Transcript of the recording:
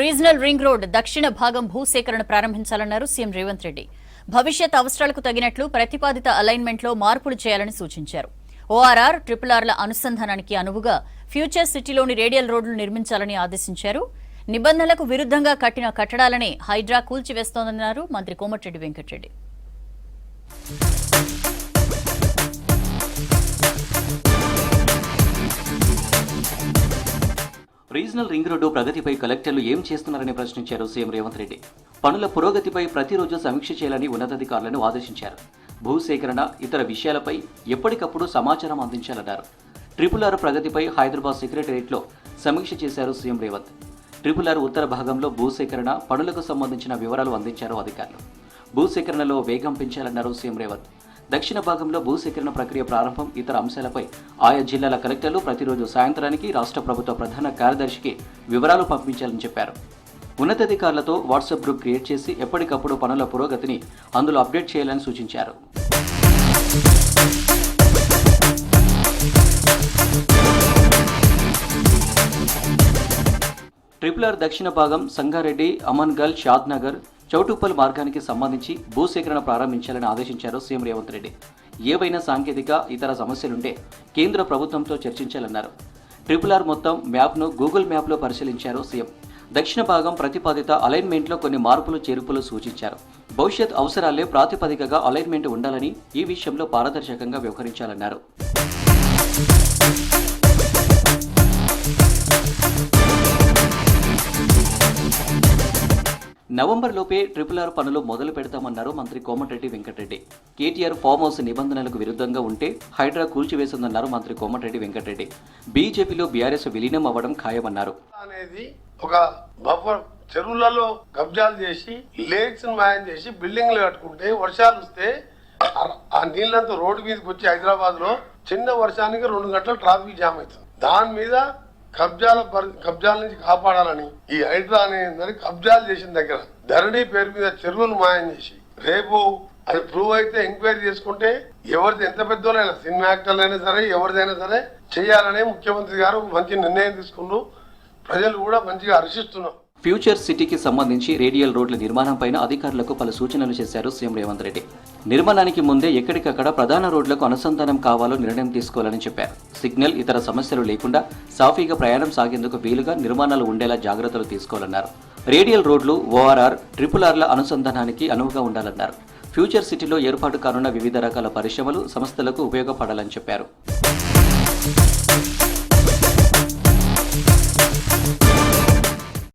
Regional ring road దక్షిణ భాగం భూసేకరణ ప్రారంభించాలన్నారు సీఎం రేవంత్ రెడ్డి. భవిష్యత్ అవసరాలకు తగినట్లు ప్రతిపాదిత అలైన్మెంట్లో మార్పులు చేయాలని సూచించారు. ఓఆర్ఆర్, RRRల అనుసంధానానికి అనువుగా ఫ్యూచర్ సిటీలోని రేడియల్ రోడ్లు నిర్మించాలని ఆదేశించారు. నిబంధనలకు విరుద్ధంగా కట్టిన కట్టడాలనే హైడ్రా కూల్చివేస్తోందన్నారు మంత్రి Komatireddy Venkatareddy. Regional ring road ప్రగతిపై కలెక్టర్లు ఏం చేస్తున్నారని ప్రశ్నించారు సీఎం రేవంత్ రెడ్డి. పనుల పురోగతిపై ప్రతిరోజు సమీక్ష చేయాలని ఉన్నతాధికారులను ఆదేశించారు. భూసేకరణ, ఇతర విషయాలపై ఎప్పటికప్పుడు సమాచారం అందించాలన్నారు. RRR ప్రగతిపై హైదరాబాద్ సెక్రటేరియట్లో సమీక్ష చేశారు సీఎం రేవంత్. RRR ఉత్తర భాగంలో భూసేకరణ పనులకు సంబంధించిన వివరాలు అందించారు అధికారులు. భూసేకరణలో వేగం పెంచాలన్నారు సీఎం రేవంత్. దక్షిణ భాగంలో భూసేకరణ ప్రక్రియ ప్రారంభం, ఇతర అంశాలపై ఆయా జిల్లాల కలెక్టర్లు ప్రతిరోజు సాయంత్రానికి రాష్ట్ర ప్రభుత్వ ప్రధాన కార్యదర్శికి వివరాలు పంపించాలని చెప్పారు. ఉన్నతాధికారులతో వాట్సాప్ గ్రూప్ క్రియేట్ చేసి ఎప్పటికప్పుడు పనుల పురోగతిని అందులో అప్డేట్ చేయాలని సూచించారు. RRR దక్షిణ భాగం సంగారెడ్డి, అమన్గల్, షాద్నగర్, చౌటుప్పల్ మార్గానికి సంబంధించి భూసేకరణ ప్రారంభించాలని ఆదేశించారు సీఎం రేవంత్ రెడ్డి. ఏవైనా సాంకేతిక, ఇతర సమస్యలుంటే కేంద్ర ప్రభుత్వంతో చర్చించాలన్నారు. RRR మొత్తం మ్యాప్ను గూగుల్ మ్యాప్లో పరిశీలించారు సీఎం. దక్షిణ భాగం ప్రతిపాదిత అలైన్మెంట్లో కొన్ని మార్పులు చేర్పులు సూచించారు. భవిష్యత్ అవసరాలే ప్రాతిపదికగా అలైన్మెంట్ ఉండాలని, ఈ విషయంలో పారదర్శకంగా వ్యవహరించాలన్నారు. నవంబర్లోపే RRR పనులు మొదలు పెడతామన్నారు మంత్రి కోమటిరెడ్డి వెంకటరెడ్డి. కేటీఆర్ ఫామ్ హౌస్ నిబంధనలకు విరుద్ధంగా ఉంటే హైడ్రా కూల్చివేసిందన్నారు మంత్రి కోమటిరెడ్డి వెంకటరెడ్డి. బీజేపీలో బీఆర్ఎస్ విలీనం అవ్వడం ఖాయమన్నారు. అనేది ఒక బఫర్ చెరువులలో కబ్జాలు చేసి, లేక్స్ మాయం చేసి బిల్డింగ్లు కట్టుకుంటే వర్షాలు వస్తే ఆ నీళ్ళంతా రోడ్డు మీదకి వచ్చి హైదరాబాద్ లో చిన్న వర్షానికి 2 గంటలు ట్రాఫిక్ జామ్ అవుతుంది. దాని మీద కబ్జాల నుంచి కాపాడాలని ఈ హైడ్రా అనేది కబ్జాలు చేసిన దగ్గర ధరణి పేరు మీద చెరువులు మాయం చేసి, రేపు అది ప్రూవ్ అయితే ఎంక్వైరీ చేసుకుంటే ఎవరిది ఎంత పెద్దోళ్ళైనా, సినిమా యాక్టర్లైనా సరే ఎవరిదైనా సరే చేయాలనే ముఖ్యమంత్రి గారు మంచి నిర్ణయం తీసుకున్నారు. ప్రజలు కూడా మంచిగా హర్షిస్తున్నారు. ఫ్యూచర్ సిటీకి సంబంధించి రేడియల్ రోడ్ల నిర్మాణంపైన అధికారులకు పలు సూచనలు చేశారు సీఎం రేవంత్ రెడ్డి. నిర్మాణానికి ముందే ఎక్కడికక్కడ ప్రధాన రోడ్లకు అనుసంధానం కావాలో నిర్ణయం తీసుకోవాలని చెప్పారు. సిగ్నల్, ఇతర సమస్యలు లేకుండా సాఫీగా ప్రయాణం సాగేందుకు వీలుగా నిర్మాణాలు ఉండేలా జాగ్రత్తలు తీసుకోవాలన్నారు. రేడియల్ రోడ్లు, ORR, RRRల అనుసంధానానికి అనువుగా ఉండాలన్నారు. ఫ్యూచర్ సిటీలో ఏర్పాటు కానున్న వివిధ రకాల పరిశ్రమలు, సంస్థలకు ఉపయోగపడాలని చెప్పారు.